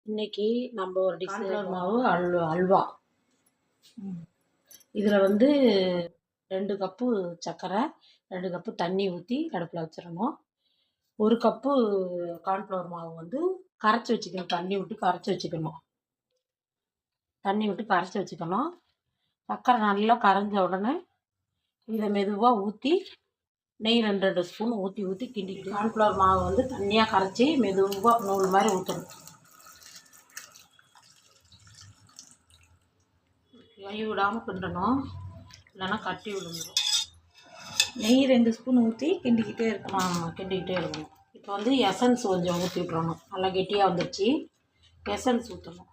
இன்னைக்கு நம்ம ஒரு கான்ஃப்ளவர் மாவு அல்வா. இதில் வந்து 2 கப்பு சர்க்கரை, 2 கப்பு தண்ணி ஊற்றி அடுப்பில் வச்சிடணும். 1 கப்பு கான்ஃப்ளவர் மாவு வந்து கரைச்சி வச்சுக்கணும். தண்ணி விட்டு கரைச்சி வச்சுக்கணும். சர்க்கரை நல்லா கரைஞ்ச உடனே இதை மெதுவாக ஊற்றி நெய் 2 ஸ்பூன் ஊற்றி கிண்டிக்கிட்டு கான்ஃப்ளவர் மாவு வந்து தண்ணியாக கரைச்சி மெதுவாக நூல் மாதிரி ஊற்றணும். கை விடாமல் கிண்டணும், இல்லைன்னா கட்டி விழுந்துடும். நெய் 2 ஸ்பூன் ஊற்றி கிண்டிக்கிட்டே இருக்கணும். கிண்டிக்கிட்டே இருக்கணும். இப்போ வந்து எசன்ஸ் கொஞ்சம் ஊற்றி விட்றணும். நல்லா கெட்டியாக வந்துடுச்சு. எசன்ஸ் ஊற்றணும்.